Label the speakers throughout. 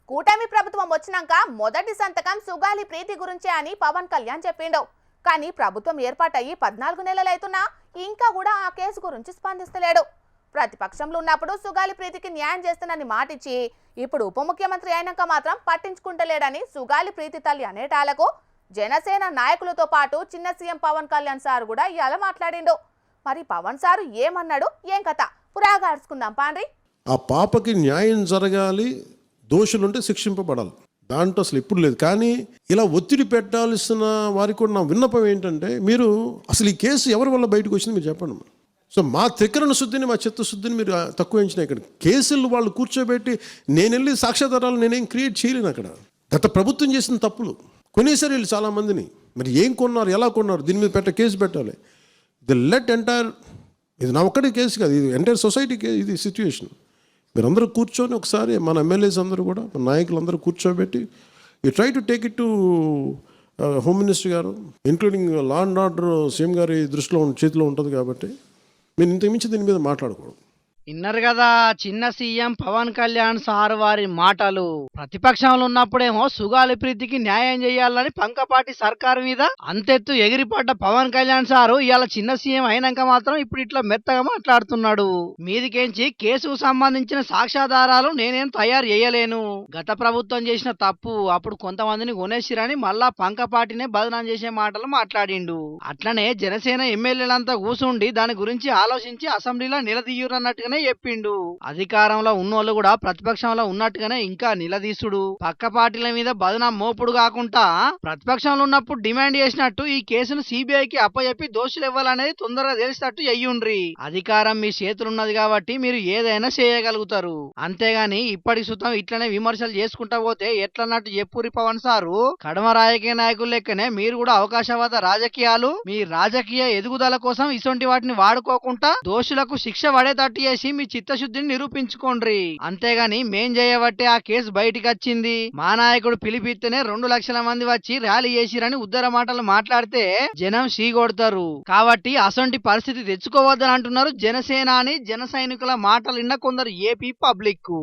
Speaker 1: కూటమి ప్రభుత్వం వచ్చినాక మొదటి సంతకం సుగాలి ప్రీతి గురించే అని పవన్ కళ్యాణ్ చెప్పిండు. కానీ ప్రభుత్వం ఏర్పాటయ్యి 14 నెలలైతున్నా ఇంకా కూడా ఆ కేసు గురించి స్పందిస్తలేడు. ప్రతిపక్షంలో ఉన్నప్పుడు సుగాలి ప్రీతికి న్యాయం చేస్తానని మాటిచ్చి ఇప్పుడు ఉప ముఖ్యమంత్రి అయినాక మాత్రం పట్టించుకుంటలేడని సుగాలి ప్రీతి తల్లి అనేటాలకు జనసేన నాయకులతో పాటు చిన్న సీఎం పవన్ కళ్యాణ్ సార్ కూడా ఇవాళ మాట్లాడిండు. మరి పవన్ సారు ఏమన్నాడు, ఏం కథ పురాగా అడుచుకుందాం పాండ్రి.
Speaker 2: ఆ పాపకి న్యాయం జరగాలి, దోషులుంటే శిక్షింపబడాలి, దాంట్లో అసలు ఎప్పుడు లేదు. కానీ ఇలా ఒత్తిడి పెట్టాల్సిన వారికి కూడా నా విన్నపం ఏంటంటే, మీరు అసలు ఈ కేసు ఎవరి వల్ల బయటకు వచ్చింది మీరు చెప్పండి. సో మా త్రికరణ శుద్ధిని, మా చిత్తశుద్ధిని మీరు తక్కువ ఎంచినా. ఇక్కడ కేసులు వాళ్ళు కూర్చోబెట్టి నేను వెళ్ళి సాక్ష్యాధారాలు నేనేం క్రియేట్ చేయలేను. అక్కడ గత ప్రభుత్వం చేసిన తప్పులు కొనేసారు వీళ్ళు చాలామందిని. మరి ఏం కొన్నారు, ఎలా కొన్నారు, దీని మీద కేసు పెట్టాలి. ది లెట్ ఎంటైర్, ఇది నా ఒక్కటి కేసు కాదు, ఇది ఎంటైర్ సొసైటీకి ఇది సిచ్యువేషన్. మీరందరూ కూర్చొని ఒకసారి మన ఎమ్మెల్యేస్ అందరూ కూడా, మన నాయకులందరూ కూర్చోబెట్టి you try to take it to home minister గారు, including law and order CM గారి దృష్టిలో చేతిలో ఉంటుంది. కాబట్టి మీరు ఇంతకుమించి దీని మీద మాట్లాడకూడదు.
Speaker 3: విన్నారు కదా చిన్న సీఎం పవన్ కళ్యాణ్ సార్ వారి మాటలు. ప్రతిపక్షంలో ఉన్నప్పుడేమో సుగాలి ప్రీతికి న్యాయం చేయాలని పంకపాటి సర్కారు మీద అంతెత్తు ఎగిరిపడ్డ పవన్ కళ్యాణ్ సారు ఇవాళ చిన్న సీఎం అయినాక మాత్రం ఇప్పుడు ఇట్లా మెత్తగా మాట్లాడుతున్నాడు. మీదికేంచి కేసుకు సంబంధించిన సాక్ష్యాధారాలు నేనేం తయారు చేయలేను, గత ప్రభుత్వం చేసిన తప్పు, అప్పుడు కొంతమందిని కొనేసిరని మళ్ళా పంకపాటినే బదనాం చేసే మాటలు మాట్లాడిండు. అట్లనే జనసేన ఎమ్మెల్యేలంతా కూసుండి దాని గురించి ఆలోచించి అసెంబ్లీలో నిలదీయురన్నట్టుగానే చెప్పిండు. అధికారంలో ఉన్నోళ్ళు కూడా ప్రతిపక్షంలో ఉన్నట్టుగానే ఇంకా నిలదీసుడు, పక్క పార్టీల మీద బదనాం మోపుడు కాకుండా ప్రతిపక్షంలో ఉన్నప్పుడు డిమాండ్ చేసినట్టు ఈ కేసును సిబిఐకి అప్పచెప్పి దోషులు ఇవ్వాలనేది తొందరగా తెలిసినట్టు అయ్యుండ్రి. అధికారం మీ చేతులున్నది కాబట్టి మీరు ఏదైనా చేయగలుగుతారు. అంతేగాని ఇప్పటి సుతం ఇట్లనే విమర్శలు చేసుకుంటా పోతే ఎట్లన్నట్టు చెప్పురి పవన్ సారు. కడమ రాజకీయ నాయకులు లెక్కనే మీరు కూడా అవకాశవాద రాజకీయాలు, మీ రాజకీయ ఎదుగుదల కోసం ఇటువంటి వాటిని వాడుకోకుండా దోషులకు శిక్ష పడేటట్టు చేసి మీ చిత్తశుద్ధిని నిరూపించుకోండి. అంతేగాని మేం చేయబట్టే ఆ కేసు బయటికి వచ్చింది, మా నాయకుడు పిలిపిస్తేనే 2 లక్షల మంది వచ్చి ర్యాలీ చేసిరని ఉద్దర మాటలు మాట్లాడితే జనం సీగొడతారు. కాబట్టి అసొంటి పరిస్థితి తెచ్చుకోవద్దని అంటున్నారు జనసేన అని జన సైనికుల మాటలు విన్న కొందరు ఏపీ పబ్లిక్.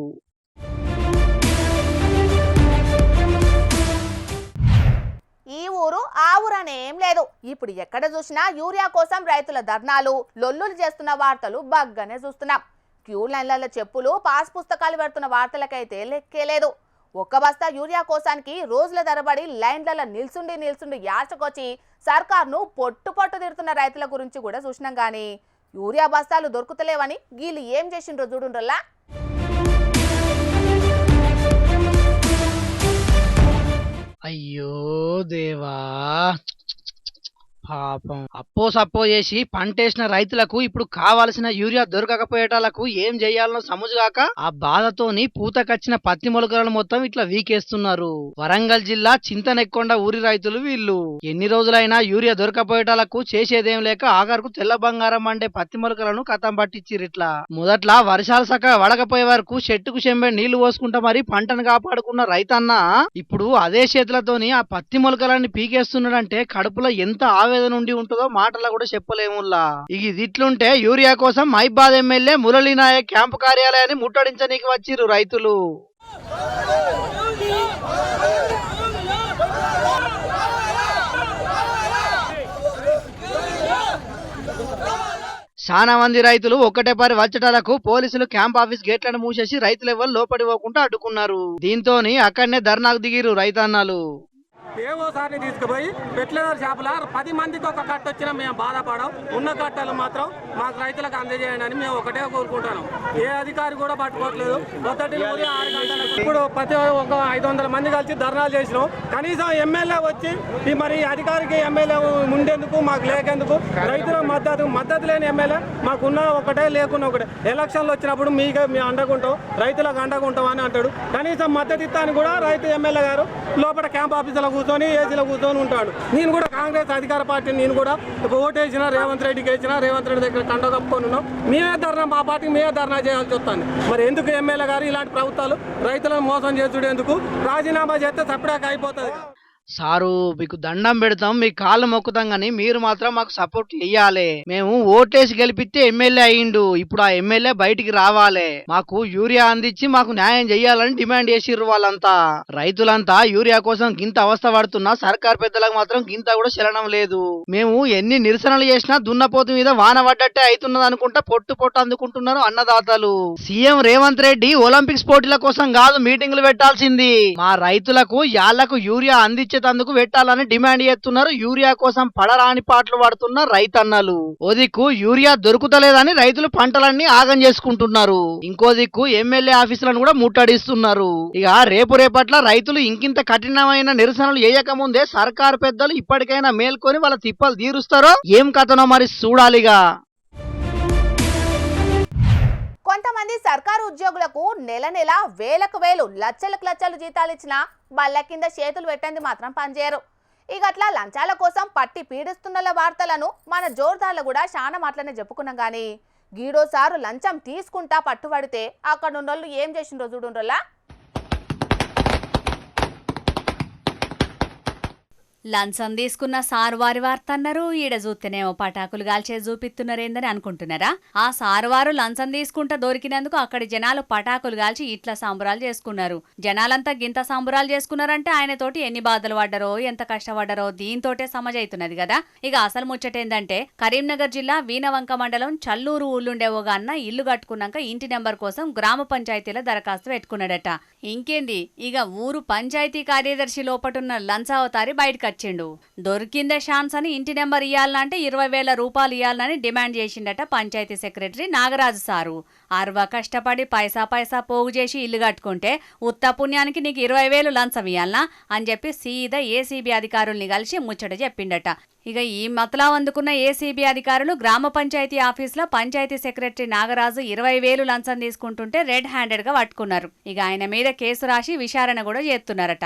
Speaker 1: ఈ ఊరు ఆ ఊరనే ఏం లేదు. ఇప్పుడు ఎక్కడ చూసినా యూరియా కోసం రైతుల ధర్నాలు, లొల్లులు చేస్తున్న వార్తలు బగ్గనే చూస్తున్నాం. క్యూ లైన్లలో చెప్పులు, పాస్ పుస్తకాలు పెడుతున్న వార్తలకైతే లెక్కేలేదు. ఒక్క బస్తా యూరియా కోసానికి రోజుల తరబడి లైన్లలో నిల్చుండి యాచకొచ్చి సర్కార్ను పొట్టు తిడుతున్న రైతుల గురించి కూడా చూసినాం. కానీ యూరియా బస్తాలు దొరుకుతలేవని వీళ్ళు ఏం చేసిండ్రో చూడుండ్రల్లా.
Speaker 3: అయ్యో దేవా, పాపం అప్పో సప్పో చేసి పంటేసిన రైతులకు ఇప్పుడు కావాల్సిన యూరియా దొరకకపోయేటాలకు ఏం చేయాలనో సముజుగాక ఆ బాధతోని పూతకచ్చిన పత్తి మొలకలను మొత్తం ఇట్లా వీకేస్తున్నారు. వరంగల్ జిల్లా చింతనెక్కొండ ఊరి రైతులు వీళ్ళు. ఎన్ని రోజులైనా యూరియా దొరకపోయేటాలకు చేసేదేం లేక ఆఖరుకు తెల్ల బంగారం అంటే పత్తి మొలకలను కథం పట్టించిరు. ఇట్లా మొదట్లా వర్షాలు సక్క వడకపోయే వరకు చెట్టుకు చెంబే నీళ్లు పోసుకుంటా మరి పంటను కాపాడుకున్న రైతన్న ఇప్పుడు అదే చేతులతోని ఆ పత్తి మొలకలన్నీ పీకేస్తున్నాడంటే కడుపులో ఎంత ఆవేదన నుండి ఉంటుందో మాటలా కూడా చెప్పలేముల్లా. ఇది ఇట్లుంటే యూరియా కోసం మైబాద్ ఎమ్మెల్యే మురళీ నాయక్ క్యాంపు కార్యాలయాన్ని ముట్టడించనీకి వచ్చిర్రు రైతులు. చాలా మంది రైతులు ఒక్కటే పరి వచ్చటాలకు పోలీసులు క్యాంప్ ఆఫీస్ గేట్లను మూసేసి రైతులు ఎవరు లోపడి పోకుండా అడ్డుకున్నారు. దీంతోని అక్కడనే ధర్నాకు దిగిరు రైతన్నలు.
Speaker 4: ఏవోసారిని తీసుకుపోయి పెట్టలేదారు చేపల 10 మందికి ఒక కట్ట వచ్చినా మేము బాధపడం, ఉన్న కట్టలు మాత్రం మాకు రైతులకు అందజేయండి అని మేము ఒకటే కోరుకుంటాను. ఏ అధికారి కూడా పట్టుకోవట్లేదు. మొదటి 6 గంటలకు ఇప్పుడు ప్రతి ఒక 500 మంది కలిసి ధర్నాలు చేసినాం. కనీసం ఎమ్మెల్యే వచ్చి మరి అధికారికి ఎమ్మెల్యే ఉండేందుకు మాకు లేకేందుకు, రైతుల మద్దతు లేని ఎమ్మెల్యే మాకున్న ఒకటే లేకున్నా ఒకటే. ఎలక్షన్లు వచ్చినప్పుడు మేము అండకుంటాం, రైతులకు అండకుంటాం అని అంటాడు. కనీసం మద్దతు ఇస్తాను కూడా రైతు ఎమ్మెల్యే గారు లోపల క్యాంప్ ఆఫీసులో కూర్చొని ఏసీలో కూర్చొని ఉంటాడు. నేను కూడా కాంగ్రెస్ అధికార పార్టీ, నేను కూడా ఓటేసిన రేవంత్ రెడ్డికి వేసిన, రేవంత్ రెడ్డి దగ్గర కండ కప్పుకొని ఉన్నాం. మేమే ధర్నా, మా పార్టీకి మేమే ధర్నా చేయాల్సి వస్తుంది. మరి ఎందుకు ఎమ్మెల్యే గారు ఇలాంటి ప్రభుత్వాలు రైతులను మోసం చేసుడు ఎందుకు? రాజీనామా చేస్తే సపరేట్గా అయిపోతుంది.
Speaker 3: సారు మీకు దండం పెడతాం, మీ కాళ్ళు మొక్కుతాం గాని మీరు మాత్రం మాకు సపోర్ట్ చెయ్యాలి. మేము ఓటేసి గెలిపిస్తే ఎమ్మెల్యే అయ్యిండు, ఇప్పుడు ఆ ఎమ్మెల్యే బయటికి రావాలి, మాకు యూరియా అందించి మాకు న్యాయం చెయ్యాలని డిమాండ్ చేసిర్రు వాళ్ళంతా. రైతులంతా యూరియా కోసం గింత అవస్థ పడుతున్నా సర్కార్ పెద్దలకు మాత్రం గింత కూడా చలనం లేదు. మేము ఎన్ని నిరసనలు చేసినా దున్నపోతు మీద వాన పడ్డట్టే అవుతున్నది అనుకుంటా పొట్టు పొట్టు అందుకుంటున్నారు అన్నదాతలు. సీఎం రేవంత్ రెడ్డి ఒలింపిక్స్ పోటీల కోసం కాదు మీటింగ్లు పెట్టాల్సింది, మా రైతులకు యాళ్లకు యూరియా అందించేందుకు పెట్టాలని డిమాండ్ చేస్తున్నారు. యూరియా కోసం పడరాని పాటలు పడుతున్న రైతన్నలు. ఓ దిక్కు యూరియా దొరుకుతలేదని రైతులు పంటలన్నీ ఆగం చేసుకుంటున్నారు, ఇంకో దిక్కు ఎమ్మెల్యే ఆఫీసులను కూడా ముట్టడిస్తున్నారు. ఇక రేపట్ల రైతులు ఇంకింత కఠినమైన నిరసనలు చేయకముందే సర్కారు పెద్దలు ఇప్పటికైనా మేల్కొని వాళ్ళ తిప్పలు తీరుస్తారో ఏం కథనో మరి చూడాలిగా.
Speaker 1: కొంతమంది సర్కారు ఉద్యోగులకు నెల నెల వేలకు వేలు లక్షలకు లక్షలు జీతాలు ఇచ్చినా బల్ల కింద చేతులు పెట్టండి మాత్రం పనిచేయరు. ఇక అట్లా లంచాల కోసం పట్టి పీడిస్తున్న వార్తలను మన జోర్దార్లు కూడా చాలా మాటలనే చెప్పుకున్నాం. కానీ గీడోసారు లంచం తీసుకుంటా పట్టుబడితే అక్కడ ఉన్నోళ్ళు ఏం చేసిండ్రో చూడుండ్రోలా.
Speaker 5: లంచం తీసుకున్న సారువారి వార్త అన్నారు, ఈడ చూస్తేనేమో పటాకులు గాల్చే చూపిస్తున్నారేందని అనుకుంటున్నారా? ఆ సారువారు లంచం తీసుకుంటా దొరికినందుకు అక్కడి జనాలు పటాకులు గాల్చి ఇట్లా సంబరాలు చేసుకున్నారు. జనాలంతా గింత సంబరాలు చేసుకున్నారంటే ఆయనతోటి ఎన్ని బాధలు పడ్డారో ఎంత కష్టపడ్డారో దీంతోటే సమజైతున్నది కదా. ఇక అసలు ముచ్చటేందంటే కరీంనగర్ జిల్లా వీణవంక మండలం చల్లూరు ఊళ్ళుండే ఒక అన్న ఇల్లు కట్టుకున్నాక ఇంటి నెంబర్ కోసం గ్రామ పంచాయతీలో దరఖాస్తు పెట్టుకున్నాడట. ఇంకేంది, ఇక ఊరు పంచాయతీ కార్యదర్శి లోపటున్న లంచావతారి బయటకు వచ్చిండు. దొరికిందే ఛాన్స్ అని ఇంటి నెంబర్ ఇయ్యాలంటే 20,000 రూపాయలు ఇయ్యాలని డిమాండ్ చేసిండట పంచాయతీ సెక్రటరీ నాగరాజు సారు. అరవ కష్టపడి పైసా పోగు చేసి ఇల్లు కట్టుకుంటే ఉత్త పుణ్యానికి నీకు 20,000 లంచం ఇయ్యాలనా అని చెప్పి సీదా ఏసీబీ అధికారుల్ని కలిసి ముచ్చట చెప్పిండట. ఇక ఈ మతలా అందుకున్న ఏసీబీ అధికారులు గ్రామ పంచాయతీ ఆఫీసులో పంచాయతీ సెక్రటరీ నాగరాజు 20,000 లంచం తీసుకుంటుంటే రెడ్ హ్యాండెడ్ గా పట్టుకున్నారు. ఇక ఆయన మీద కేసు రాసి విచారణ కూడా చేస్తున్నారట.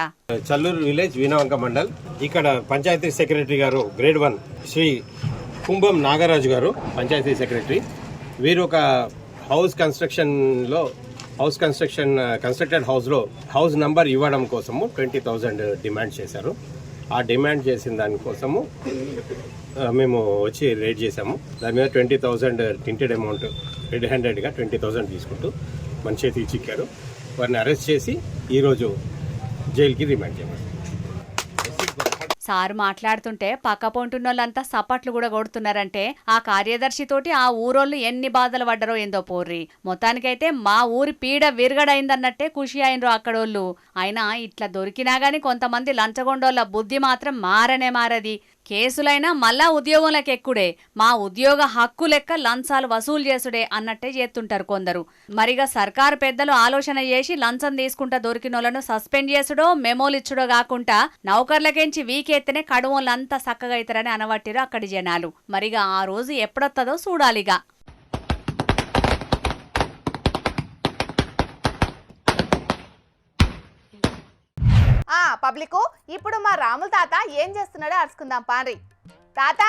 Speaker 6: చల్లూరు విలేజ్ వీణవంక మండల్. ఇక్కడ పంచాయతీ సెక్రటరీ గారు గ్రేడ్ 1 శ్రీ కుంభం నాగరాజు గారు పంచాయతీ సెక్రటరీ. వీరు ఒక కన్స్ట్రక్టెడ్ హౌస్లో హౌస్ నంబర్ ఇవ్వడం కోసము 20,000 డిమాండ్ చేశారు. ఆ డిమాండ్ చేసిన దానికోసము మేము వచ్చి రేట్ చేసాము. దాని మీద 20,000 టింటెడ్ అమౌంట్ రెడ్ హ్యాండెడ్గా 20,000 తీసుకుంటూ మన చేతికి చిక్కారు. వారిని అరెస్ట్ చేసి ఈరోజు జైలుకి రిమాండ్ చేయమని.
Speaker 5: సారు మాట్లాడుతుంటే పక్క పొంటున్నోళ్ళంతా సపట్లు కూడా కొడుతున్నారంటే ఆ కార్యదర్శితోటి ఆ ఊరోళ్ళు ఎన్ని బాధలు పడ్డరో ఏందో పోర్రి. మొత్తానికైతే మా ఊరి పీడ విరగడైందన్నట్టే ఖుషి అయినరు అక్కడోళ్ళు. అయినా ఇట్లా దొరికినా గాని కొంతమంది లంచగొండోళ్ళ బుద్ధి మాత్రం మారది. కేసులైనా మళ్ళా ఉద్యోగంలోకి ఎక్కుడే, మా ఉద్యోగ హక్కు లెక్క లంచాలు వసూలు చేసుడే అన్నట్టే చేస్తుంటారు కొందరు. మరిగా సర్కారు పెద్దలు ఆలోచన చేసి లంచం తీసుకుంటా దొరికినోళ్లను సస్పెండ్ చేసుడో మెమోలు ఇచ్చుడో కాకుండా నౌకర్లకెంచి వీకెత్తనే కడుమోళ్ళంతా సక్కగా అవుతారని అనవట్టిరు అక్కడి జనాలు. మరిగా ఆ రోజు ఎప్పుడొత్తదో చూడాలిగా.
Speaker 1: పబ్లిక్ ఇప్పుడు మా రాముల తాత ఏం చేస్తున్నాడో అరుచుకుందాం పాండ్రి. తాత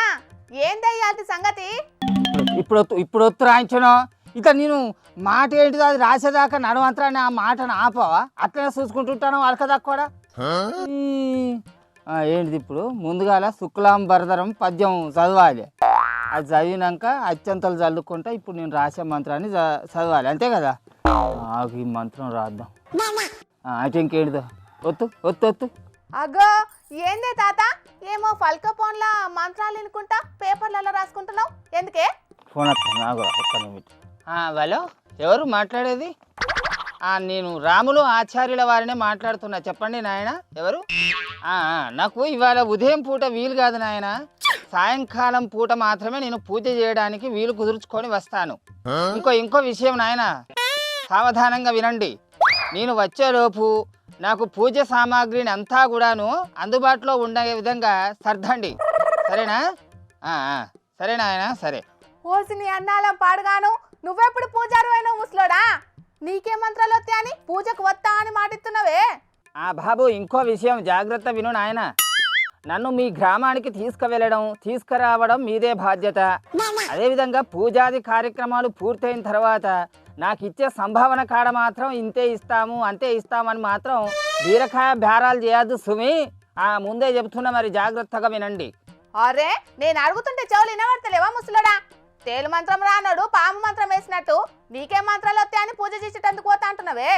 Speaker 1: ఏందయ్యాది సంగతి?
Speaker 7: ఇప్పుడు రాయించను ఇక నేను మాట ఏంటిదో అది రాసేదాకా నడవంతరాన్ని ఆ మాటను ఆపవా? అట్లనే చూసుకుంటుంటాను అలకదా కూడా. ఏంటిది ఇప్పుడు ముందుగాల శుక్లాం భరధరం పద్యం చదవాలి. అది చదివినాక అత్యంతలు చల్లుకుంటా ఇప్పుడు నేను రాసే మంత్రాన్ని చదవాలి, అంతే కదా. నాకు ఈ మంత్రం రాద్దాం. అయితే ఇంకేంటిదో ఒత్తు.
Speaker 1: అగో ఏందే తాత, ఏమో ఫల్క ఫోన్ల మంత్రాలు అనుకుంటా పేపర్లలో రాసుకుంటున్నావు ఎందుకే?
Speaker 7: ఫోన్ వస్తా నాకు ఒక్క నిమిషం. హలో, ఎవరు మాట్లాడేది? నేను రాములు ఆచార్యుల వారినే మాట్లాడుతున్నా, చెప్పండి నాయన. ఎవరు? నాకు ఇవాళ ఉదయం పూట వీలు కాదు నాయన, సాయంకాలం పూట మాత్రమే నేను పూజ చేయడానికి వీలు కుదుర్చుకొని వస్తాను. ఇంకో విషయం నాయన, సావధానంగా వినండి. నేను వచ్చేలోపు నాకు పూజ సామాగ్రిని అంతా కూడాను అందుబాటులో ఉండే విధంగా సర్దండి, సరేనా? సరేనా ఆయన? సరే.
Speaker 1: ఓసి నీ అన్నాలం పాడుగాను, నువ్వెప్పుడు పూజారు అయినా ముసలోడా? నీకే మంత్రాలు వస్తాయి అని పూజకు వస్తా అని మాటిస్తున్నావే?
Speaker 7: బాబు, ఇంకో విషయం జాగ్రత్త విను నాయన. నన్ను మీ గ్రామానికి తీసుకురావడం మీదే బాధ్యత. అదేవిధంగా పూజాది కార్యక్రమాలు పూర్తయిన తర్వాత నాకు ఇచ్చే సంభావన కాడ మాత్రం ఇంతే ఇస్తాము అంతే ఇస్తామని మాత్రం బీరకాయ బేరాలు చేయద్దు సుమి, ముందే చెప్తున్నా, మరి జాగ్రత్తగా వినండి.
Speaker 1: అరే నేను అడుగుతుంటే చెవులు వినబడతలేవా ముసలోడా? తేలు మంత్రం రానోడు పాము మంత్రం వేసినట్టు నీకేం మంత్రాలు వస్తాయని పూజ చేసేటందుకు పోతా అంటున్నావే?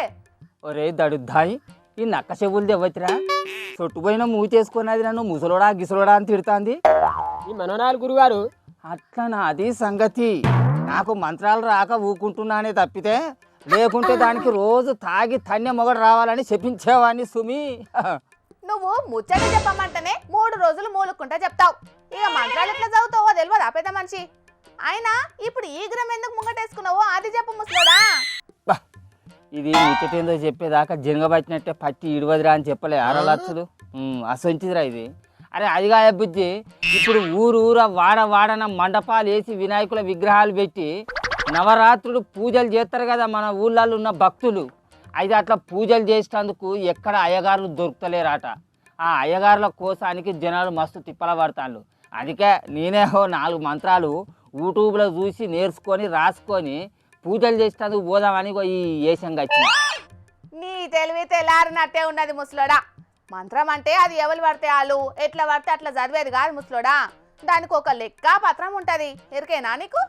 Speaker 7: ఒరే దడుద్దాయి, ఈ నక్క చెవులు తెవ్వచ్చురా. చుట్టుపోయిన మూవ్ చేసుకున్నది నన్ను ముసలోడా గిసలోడా అని తిడుతుంది.
Speaker 8: ఈ మనోనాలు గురుగారు
Speaker 7: అట్లా అది సంగతి. నాకు మంత్రాలు రాక ఊకుంటున్నానే తప్పితే, లేకుంటే దానికి రోజు తాగి తన్య మొగడు రావాలని చెప్పించేవాడిని సుమి.
Speaker 1: నువ్వు ముచ్చట చెప్పమంటేనే 3 రోజులు మూలుక్కుంటా చెప్తావు. ఇక మంత్రాలు ఎట్లా చదువుతావో తెలియదా పెద్ద మనిషి? అయినా ఇప్పుడు ఈ గ్రహం ఎందుకు ముంగటేసుకున్నావో అది చెప్పు ముసలోడా.
Speaker 7: బా, ఇది ముచ్చటేందో చెప్పేదాకా జనగబట్టినట్టే పట్టి ఇడవదిరా అని చెప్పలే అరలచ్చులు. అసంచిదిరా ఇది. అరే అదిగా బుజ్జి, ఇప్పుడు ఊర వాడన మండపాలు వేసి వినాయకుల విగ్రహాలు పెట్టి నవరాత్రులు పూజలు చేస్తారు కదా మన ఊళ్ళల్లో ఉన్న భక్తులు. అయితే అట్లా పూజలు చేసేందుకు ఎక్కడ అయ్యగారులు దొరుకుతలేరాట. ఆ అయ్యగారుల కోసానికి జనాలు మస్తు తిప్పల పడతాళ్ళు. అందుకే నేనే 4 మంత్రాలు యూట్యూబ్లో చూసి నేర్చుకొని రాసుకొని పూజలు చేసేందుకు పోదామని ఈ ఏషంగా వచ్చిన.
Speaker 1: నీ తెలివి తెల్లారినట్టే ఉన్నది ముసలోడా. మంత్రం అంటే అది ఎవరు పడితే వాళ్ళు ఎట్లా పడితే అట్లా చదివేది కాదు ముసలోడా. దానికి ఒక లెక్క పత్రం ఉంటుంది, ఎరికేనా నీకు?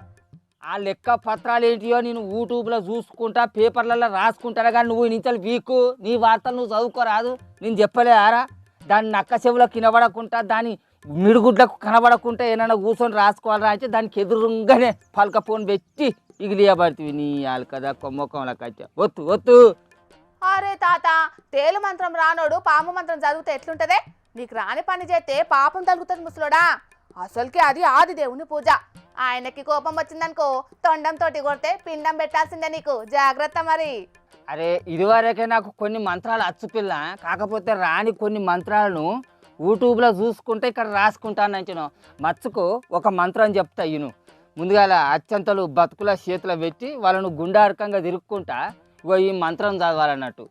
Speaker 7: ఆ లెక్క పత్రాలు ఏంటియో నేను యూట్యూబ్లో చూసుకుంటా, పేపర్లలో రాసుకుంటారా. కానీ నువ్వు నించలు వీకు నీ వార్తలు నువ్వు చదువుకోరాదు. నేను చెప్పలేరా? దాన్ని నక్క చెవులకు వినబడకుండా, దాని మిడుగుడ్లకు కనబడకుండా ఏమైనా కూర్చొని రాసుకోవాలరా అంటే దానికి ఎదురుగానే పలక ఫోన్ పెట్టి ఇగిలియబడుతుంది. నీ వాళ్ళు కదా కొమ్మకంలోకి వచ్చా ఒత్తు ఒత్తు.
Speaker 1: అరే తాత, తేలు మంత్రం రానోడు పాము మంత్రం చదివితే ఎట్లుంటదే? నీకు రాని పని చేస్తే పాపం తగ్గుతుంది ముసలోడా. అసలుకి అది ఆది దేవుని పూజ. ఆయనకి కోపం వచ్చిందనుకో తొండంతో కొడితే పిండం పెట్టాల్సిందే నీకు, జాగ్రత్త మరి.
Speaker 7: అరే ఇదివరకే నాకు కొన్ని మంత్రాలు అచ్చుపిల్ల, కాకపోతే రాని కొన్ని మంత్రాలను యూట్యూబ్లో చూసుకుంటే ఇక్కడ రాసుకుంటాను. మచ్చుకు ఒక మంత్రం చెప్తా ఇను. ముందుగా అత్యంతలు బతుకుల చేతిలో పెట్టి వాళ్ళను గుండారకంగా తిరుక్కుంటా ఈ మంత్రం చదవాలన్నట్టు.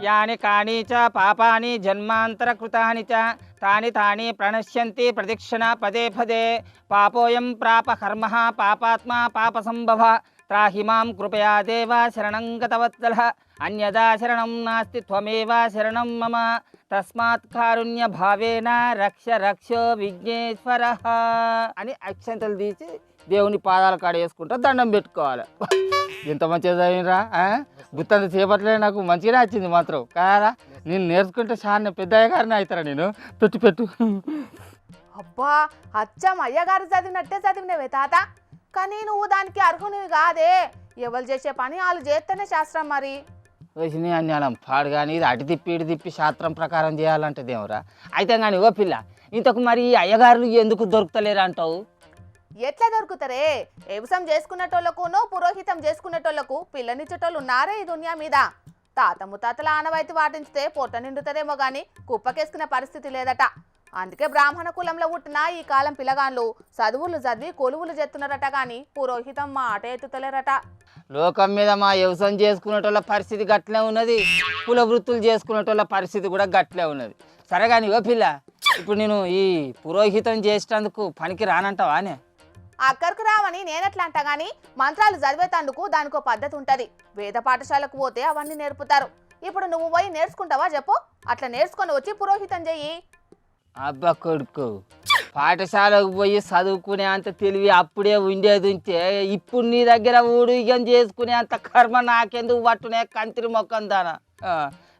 Speaker 7: యాని కాని చ పాపాని జన్మాంతర కృతాని చ తాని తాని ప్రణశ్యంతి ప్రదక్షిణ పదే పదే పాపోయం ప్రాప కర్మ పాపాత్మ పాప సంభవ త్రాహిమాం కృపయా దేవ శరణం గతవత్సల అన్యదా శరణం నాస్తి త్వమేవ శరణం మమ తస్మాత్ కారుణ్య భావేన రక్ష రక్షో విఘ్నేశ్వర అని అక్షంతలు తీసి దేవుని పాదాల కాడ వేసుకుంటా దండం పెట్టుకోవాలి. ఎంత మంచిగా చదివినరా, గుత్తంత చేపట్లే. నాకు మంచిగానే వచ్చింది మాత్రం కారా. నేను నేర్చుకుంటే చాలా పెద్దయ్య గారిని అవుతారా నేను. పెట్టు.
Speaker 1: అబ్బా, అచ్చం అయ్యగారు చదివినట్టే చదివినవే తాత. కానీ నువ్వు దానికి అర్హునివి కాదే. ఎవరు చేసే పని వాళ్ళు చేస్తేనే శాస్త్రం మరి.
Speaker 7: వచ్చిన అన్యాలం పాడు కానీ ఇది అటు తిప్పి ఇటు తిప్పి శాస్త్రం ప్రకారం చేయాలంటే దేవురా. అయితే కానీ ఓ పిల్ల, ఇంతకు మరి అయ్యగారులు ఎందుకు దొరుకుతలేరు అంటావు?
Speaker 1: ఎట్లా దొరుకుతారే? వ్యవసాయం చేసుకునేటోళ్ళకును పురోహితం చేసుకునేటోళ్లకు పిల్లనిచ్చేటోళ్ళు ఉన్నారే ఈ దునియా మీద. తాత ముత్తాతల ఆనవాయితీ పాటించితే పొట్ట నిండుతుందేమో గాని కుప్పకేసుకునే పరిస్థితి లేదట. అందుకే బ్రాహ్మణ కులంలో పుట్టిన ఈ కాలం పిల్లగాన్లు చదువులు చదివి కొలువులు చేస్తున్నారట, కానీ పురోహితం మాట ఎత్తుతలేరట.
Speaker 7: లోకం మీద మా వ్యవసాయం చేసుకునేటోళ్ళ పరిస్థితి గట్లే ఉన్నది, కుల వృత్తులు చేసుకునేటోళ్ళ పరిస్థితి కూడా గట్లే ఉన్నది. సరే కానీ ఓ పిల్ల, ఇప్పుడు నేను ఈ పురోహితం చేసేటందుకు పనికి రానంటావా అనే?
Speaker 1: అక్కడికి రావని నేనెట్లా అంటా గాని, మంత్రాలు చదివేతందుకు దానికో పద్ధతి ఉంటది. వేద పాఠశాలకు పోతే అవన్నీ నేర్పుతారు. ఇప్పుడు నువ్వు పోయి నేర్చుకుంటావా చెప్పు? అట్లా నేర్చుకొని వచ్చి పురోహితం చెయ్యి.
Speaker 7: అబ్బా కొడుకు, పాఠశాలకు పోయి చదువుకునే అంత తెలివి అప్పుడే ఉండేది ఉంటే ఇప్పుడు నీ దగ్గర ఊడిగం చేసుకునే అంత కర్మ నాకెందుకు పట్టునే కంతిరి మొక్కం దానా.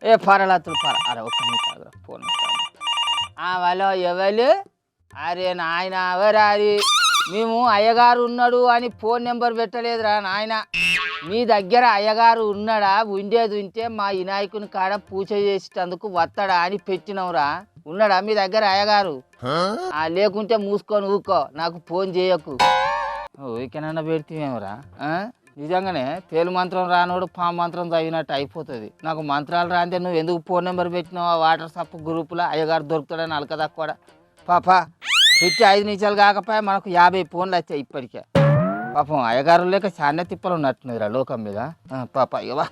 Speaker 7: ఏ పరలతులు అరే ఒక్క ఫోన్ వాళ్ళు ఎవరు? అరే నాయన ఎవరాది? మేము అయ్యగారు ఉన్నాడు అని ఫోన్ నెంబర్ పెట్టలేదురా నాయన. మీ దగ్గర అయ్యగారు ఉన్నాడా? ఉండేది ఉంటే మా వినాయకుని కాడ పూజ చేసేటందుకు వస్తాడా అని పెట్టినవురా. ఉన్నాడా మీ దగ్గర అయ్యగారు? లేకుంటే మూసుకొని ఊకో, నాకు ఫోన్ చేయకు. ఊరికేనన్నా పెడితేమేమరా? నిజంగానే తేలు మంత్రం రానోడు పాము మంత్రం చదివినట్టు అయిపోతుంది. నాకు మంత్రాలు రాంతే నువ్వు ఎందుకు ఫోన్ నెంబర్ పెట్టినావు? ఆ వాట్సాప్ గ్రూపులో అయ్యగారు దొరుకుతాడని అలకదక్కువ పాపా పెట్టి 5 నిమిషాలు కాకపోయా మనకు 50 ఫోన్లు వచ్చాయి ఇప్పటికే. పాపం అయ్యగారు లేక చాలా తిప్పలు ఉన్నట్టున్నదిరా లోకం మీద. పాప ఇవా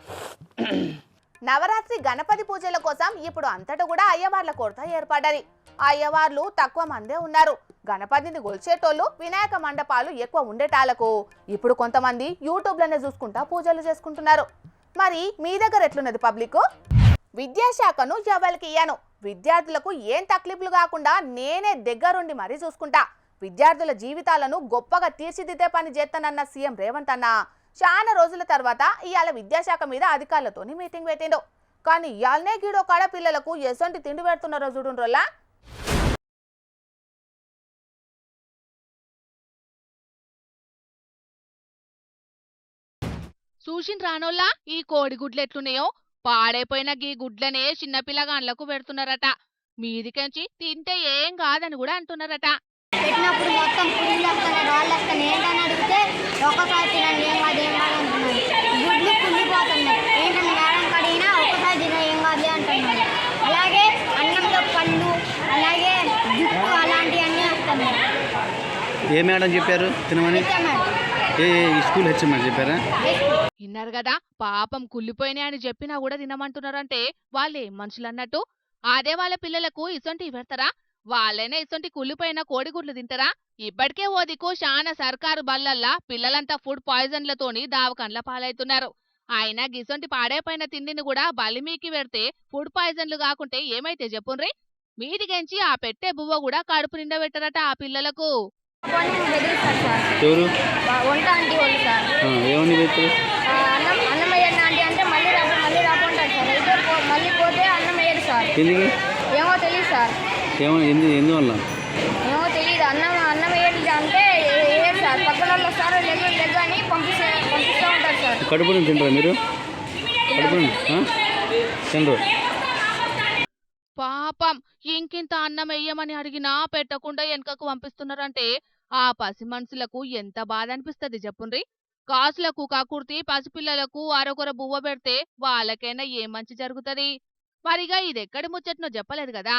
Speaker 1: నవరాత్రి గణపతి పూజల కోసం ఇప్పుడు అంతటా కూడా అయ్యవార్ల కొరత ఏర్పడ్డది. అయ్యవార్లు తక్కువ మందే ఉన్నారు. గణపతిని గొల్చేటోళ్ళు వినాయక మండపాలు ఎక్కువ ఉండేటాలకు ఇప్పుడు కొంతమంది యూట్యూబ్లోనే చూసుకుంటా పూజలు చేసుకుంటున్నారు. మరి మీ దగ్గర ఎట్లున్నది పబ్లిక్? విద్యాశాఖను ఎవరికి ఇయ్యను, విద్యార్థులకు ఏం తక్లీఫ్లు కాకుండా నేనే దగ్గరుండి మరీ చూసుకుంటా, విద్యార్థుల జీవితాలను గొప్పగా తీర్చిదిద్దే పని చేస్తానన్న సీఎం రేవంత్ అన్న చాలా రోజుల తర్వాత ఇవాళ విద్యాశాఖ మీద అధికారులతోని మీటింగ్ పెట్టిండు. కానీ ఇవాళనే గీడో కాడ పిల్లలకు ఎసొంటి తిండి పెడుతున్నారో చూడుండ్రోలా.
Speaker 9: చూసిన రానోళ్ళ ఈ కోడిగుడ్లు ఎట్లున్నాయో పాడైపోయిన గీ గుడ్లనే చిన్నపిల్లగాండ్లకు పెడుతున్నారట. మీదికంచి తింటే ఏం కాదని కూడా అంటున్నారట.
Speaker 10: పెట్టినప్పుడు మొత్తం పురుగులు వస్తున్నాయి, రాళ్ళు వస్తున్నాయి. ఏంటని అడిగితే ఒకసారి తినండి ఏం కాదు ఏం కాదు అంటున్నారు. గుడ్లు కుళ్ళిపోతున్నాయి. ఏంటని మేడం కడిగినా ఒకసారి తిన ఏం కాదు అంటున్నారు. అలాగే అన్నంలో పళ్ళు, అలాగే జుట్టు అలాంటివన్నీ వస్తున్నాయి.
Speaker 11: ఏ మేడం చెప్పారు తినమని? ఏ స్కూల్ హెచ్ఎం చెప్పారా?
Speaker 9: విన్నారు కదా, పాపం కుళ్ళిపోయినాయి అని చెప్పినా కూడా తినమంటున్నారంటే వాళ్ళేం మనుషులు అన్నట్టు. అదే వాళ్ళ పిల్లలకు ఇసొంటి పెడతారా? వాళ్ళైనా ఇసొంటి కుళ్ళిపోయిన కోడిగుడ్లు తింటారా? ఇప్పటికే ఓ దిక్కు శానా సర్కారు బల్లల్లా పిల్లలంతా ఫుడ్ పాయిజన్లతోని దావకండ్ల పాలవుతున్నారు. అయినా గిసొంటి పాడైపోయిన తిండిని కూడా బలిమీకి పెడితే ఫుడ్ పాయిజన్లు కాకుంటే ఏమైతే చెప్పుండ్రి. మీదికెంచి ఆ పెట్టే బువ్వ కూడా కడుపు నిండా పెట్టరట ఆ పిల్లలకు.
Speaker 11: ఎవరు?
Speaker 10: వంట ఆంటీ వాళ్ళు సార్.
Speaker 11: ఏమని పెట్టారు?
Speaker 10: అన్నం వేయండి ఆంటీ అంటే మళ్ళీ రాకుంటారు సార్. ఇద్దరు మళ్ళీ పోతే అన్నం వేయరు సార్.
Speaker 11: ఎందుకు?
Speaker 10: ఏమో తెలియదు సార్.
Speaker 11: ఎందువల్ల
Speaker 10: ఏమో తెలియదు. అన్నం వేయండి అంటే వేయరు సార్. పక్కన వాళ్ళు వస్తారు లెగ్ అని పంపిస్తూ ఉంటారు సార్.
Speaker 11: కడుపు నుంచి తింటారా మీరు? కడుపు తినరు.
Speaker 9: పాపం ఇంకింత అన్నం వెయ్యమని అడిగినా పెట్టకుండా వెనకకు పంపిస్తున్నారంటే ఆ పసి మనుషులకు ఎంత బాధ అనిపిస్తుంది చెప్పుండ్రి. కాసులకు కాకుర్తి పసిపిల్లలకు అరొకర బువ్వ పెడితే వాళ్ళకైనా ఏ మంచి జరుగుతుంది. మరిగా ఇదెక్కడి ముచ్చట్నో చెప్పలేదు కదా.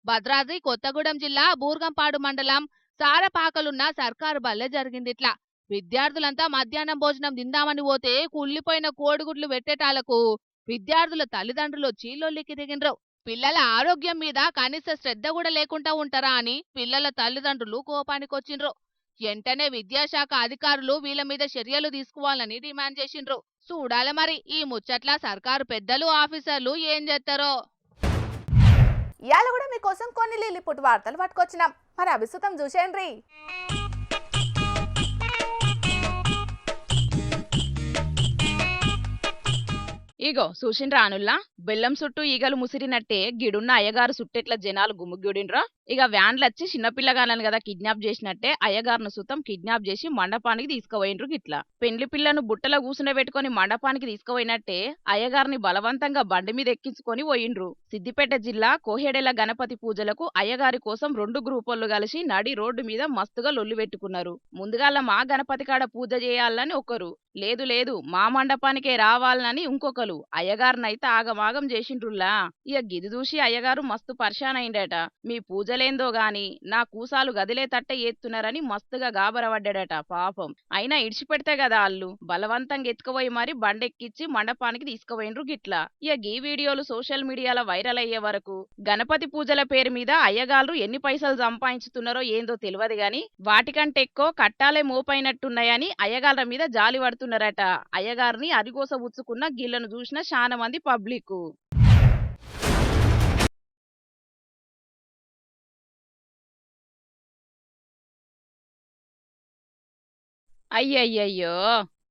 Speaker 9: భద్రాద్రి కొత్తగూడెం జిల్లా బూర్గంపాడు మండలం సారపాకలున్న సర్కారు బల్లె జరిగిందిట్లా. విద్యార్థులంతా మధ్యాహ్నం భోజనం తిందామని పోతే కుళ్ళిపోయిన కోడిగుడ్లు పెట్టేటాలకు విద్యార్థుల తల్లిదండ్రులు వచ్చి లొల్లికి దిగిండ్రు. పిల్లల ఆరోగ్యం మీద కనీస శ్రద్ధ కూడా లేకుండా ఉంటారా అని పిల్లల తల్లిదండ్రులు కోపానికొచ్చిండ్రు. వెంటనే విద్యాశాఖ అధికారులు వీళ్ళ మీద చర్యలు తీసుకోవాలని డిమాండ్ చేసిండ్రు. చూడాలి మరి ఈ ముచ్చట్ల సర్కారు పెద్దలు ఆఫీసర్లు ఏం చేస్తారో.
Speaker 1: ఇవాళ కూడా మీకోసం కొన్ని లిల్లిపుట్ వార్తలు పట్టుకొచ్చినాం, మరి అభిసుతం చూసేయండి.
Speaker 12: ఇగో చూసిండ్రా అనుల్లా, బెల్లం చుట్టూ ఈగలు ముసిరినట్టే గిడున్న అయ్యగారు సుట్టెట్ల జనాలు గుమ్ముగిడిండ్రా. ఇక వ్యాన్లొచ్చి చిన్నపిల్లగాలను కదా కిడ్నాప్ చేసినట్టే అయ్యగారును సుతం కిడ్నాప్ చేసి మండపానికి తీసుకుపోయిండ్రు. గిట్లా పెండ్లి పిల్లను బుట్టలో కూసునే పెట్టుకుని మండపానికి తీసుకుపోయినట్టే అయ్యగారిని బలవంతంగా బండి మీద ఎక్కించుకొని పోయిండ్రు. సిద్దిపేట జిల్లా కోహెడెల గణపతి పూజలకు అయ్యగారి కోసం 2 గ్రూపులు కలిసి నడి రోడ్డు మీద మస్తుగా లొల్లు పెట్టుకున్నారు. ముందుగాల మా గణపతి కాడ పూజ చేయాలని ఒకరు, లేదు లేదు మా మండపానికే రావాలని ఇంకొకరు అయ్యగారినైతే ఆగమాగం చేసిండ్రుల్లా. ఇక గిది చూసి అయ్యగారు మస్తు పరిశాన్ అయిండట. మీ పూజలేందో గాని నా కూసాలు గదిలే తట్ట ఎత్తున్నారని మస్తుగా గాబరపడ్డాడట పాపం. అయినా ఇడిచిపెడితే కదా అల్లు బలవంతంగా ఎత్తుకుపోయి మరి బండెక్కిచ్చి మండపానికి తీసుకుపోయిండ్రు. గిట్లా ఇక గీ వీడియోలు సోషల్ మీడియాలో వైరల్ అయ్యే వరకు గణపతి పూజల పేరు మీద అయ్యగారు ఎన్ని పైసలు సంపాదించుతున్నారో ఏందో తెలియదు గాని వాటికంటే ఎక్కువ కట్టాలే మోపైనట్టున్నాయని అయ్యగారుల మీద జాలి పడుతున్నారట. అయ్యగారిని అరిగోస ఉచ్చుకున్న గిళ్లను చూసిన చాలా మంది పబ్లిక్. అయ్యయ్యయ్యో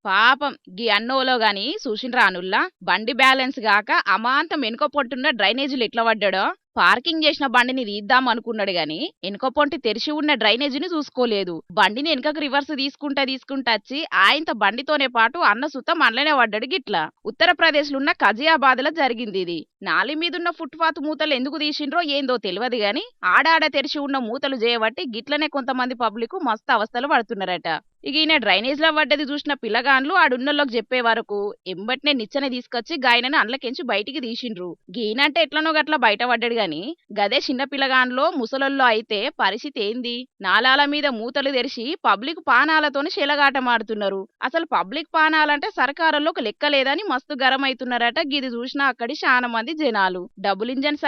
Speaker 12: పాపం గీ అన్నోలో గాని చూసిండ్రా అనుల్లా, బండి బ్యాలెన్స్ గాక అమాంతం వెనుక పొట్టున్న డ్రైనేజీలు ఎట్లా పడ్డాడో. పార్కింగ్ చేసిన బండిని తీద్దాం అనుకున్నాడు గాని వెనుక పొంటి తెరిచి ఉన్న డ్రైనేజీని చూసుకోలేదు. బండిని వెనుకకు రివర్స్ తీసుకుంటా వచ్చి ఆయనతో బండితోనే పాటు అన్న సుతం అండ్లనే పడ్డాడు. గిట్లా ఉత్తరప్రదేశ్ లో ఉన్న కజియాబాద్ లో జరిగింది ఇది. నాలి మీదున్న ఫుట్పాత్ మూతలు ఎందుకు తీసిండ్రో ఏందో తెలియదు గాని ఆడాడ తెరిచి ఉన్న మూతలు చేయబట్టి గిట్లనే కొంతమంది పబ్లిక్ మస్తు అవస్థలు పడుతున్నారట. ఇక ఈయన డ్రైనేజ్ లో పడ్డది చూసిన పిల్లగాన్లు ఆడున్నోళ్ళకి చెప్పే వరకు ఎంబట్నే నిచ్చెన తీసుకొచ్చి గాయనని అండ్లకెంచి బయటికి తీసిండ్రు. గీనంటే ఎట్లనో గట్లా బయట పడ్డాడు గాని గదే చిన్న పిల్లగాన్లో ముసలల్లో అయితే పరిస్థితి ఏంది? నాలాల మీద మూతలు తెరిచి పబ్లిక్ పానాలతోని శెలగాటమాడుతున్నారు. అసలు పబ్లిక్ పానాలంటే సర్కారులో ఒక లెక్క లేదని మస్తు గరం అవుతున్నారట. గిది చూసిన అక్కడి చాలా మంది జనాలు డబుల్ ఇంజన్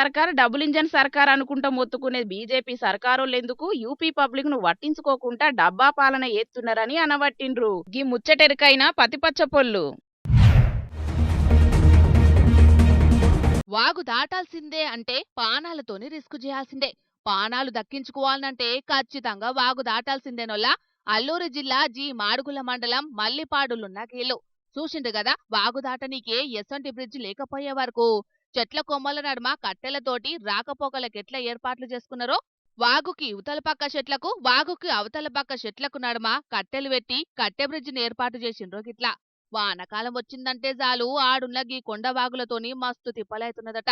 Speaker 12: సర్కార్ అనుకుంటా మొత్తుకునే బీజేపీ సర్కారోళ్ళెందుకు యూపీ పబ్లిక్ ను పట్టించుకోకుండా డబ్బా పాలన ఏత్తున్నారని అనబట్టిండ్రు. గీ ముచ్చటెరకైన పతిపచ్చ పొల్లు
Speaker 9: వాగు దాటాల్సిందే అంటే పానాలతోని రిస్క్ చేయాల్సిందే. పానాలు దక్కించుకోవాలంటే ఖచ్చితంగా వాగు దాటాల్సిందేనొల్లా అల్లూరు జిల్లా జి మాడుగుల మండలం మల్లిపాడులున్న గీళ్ళు చూసిండు గదా. వాగు దాటనీకే ఎసొంటి బ్రిడ్జ్ లేకపోయే వరకు చెట్ల కొమ్మల నడుమ కట్టెలతోటి రాకపోకలకెట్లా ఏర్పాట్లు చేసుకున్నారో, వాగుకి ఇవతల పక్క చెట్లకు వాగుకి అవతల పక్క చెట్లకు నడుమ కట్టెలు పెట్టి కట్టె బ్రిడ్జిని ఏర్పాటు చేసిండ్రో గిట్లా. వానకాలం వచ్చిందంటే చాలు ఆడున్న గీ కొండ వాగులతోని మస్తు తిప్పలైతున్నదట.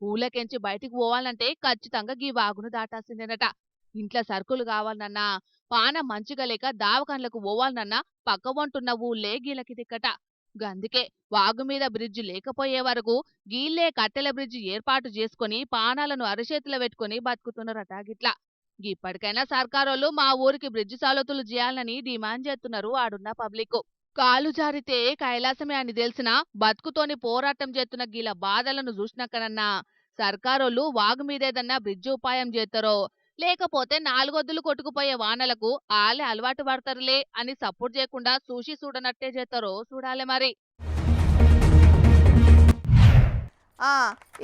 Speaker 9: ఊళ్ళకెంచి బయటికి పోవాలంటే ఖచ్చితంగా గీ వాగును దాటాల్సిందేనట. ఇంట్లో సరుకులు కావాలన్నా, పానం మంచిగా లేక దావకాన్లకు పోవాలన్నా పక్క వంటున్న ఊళ్ళే గీలకి దిక్కట. గందుకే వాగు మీద బ్రిడ్జి లేకపోయే వరకు గీళ్లే కట్టెల బ్రిడ్జి ఏర్పాటు చేసుకుని పానాలను అరచేతిలో పెట్టుకుని బతుకుతున్నారట గిట్లా. ఇప్పటికైనా సర్కారోళ్ళు మా ఊరికి బ్రిడ్జి సౌలతులు చేయాలని డిమాండ్ చేస్తున్నారు ఆడున్న పబ్లిక్. కాలు జారితే కైలాసమే అని తెలిసినా బతుకుతోని పోరాటం చేస్తున్న గీల బాధలను చూసినాకనన్నా సర్కారోళ్ళు వాగు మీదేదన్నా బ్రిడ్జి ఉపాయం చేస్తారో, లేకపోతే నాలుగొద్దులు కొట్టుకుపోయే వానలకు ఆలే అలవాటు పడతారులే అని సపోర్ట్ చేయకుండా చూసి చూడనట్టే చేస్తారో చూడాలి మరి.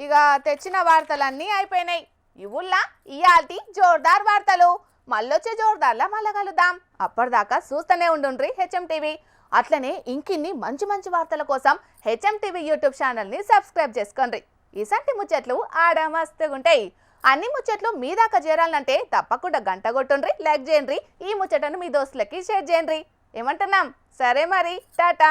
Speaker 1: ఇక తెచ్చిన వార్తలన్నీ అయిపోయినాయి. ఇవుల్లా ఇయాల్టి జోర్దార్ వార్తలు. మళ్ళొచ్చే జోర్దార్లా మళ్ళా కలుద్దాం. అప్పటిదాకా చూస్తూనే ఉండుండ్రి హెచ్ఎం టీవీ. అట్లనే ఇంకిన్ని మంచి మంచి వార్తల కోసం హెచ్ఎం టీవీ యూట్యూబ్ ఛానల్ని సబ్స్క్రైబ్ చేసుకోండి. ఇసంటి ముచ్చట్లు ఆడ మస్తుగుంటాయి. అన్ని ముచ్చట్లు మీ దాకా చేరాలంటే తప్పకుండా గంట కొట్టుండ్రి, లైక్ చేయండి, ఈ ముచ్చటను మీ దోస్తులకి షేర్ చేయండి. ఏమంటున్నాం? సరే మరి, టాటా.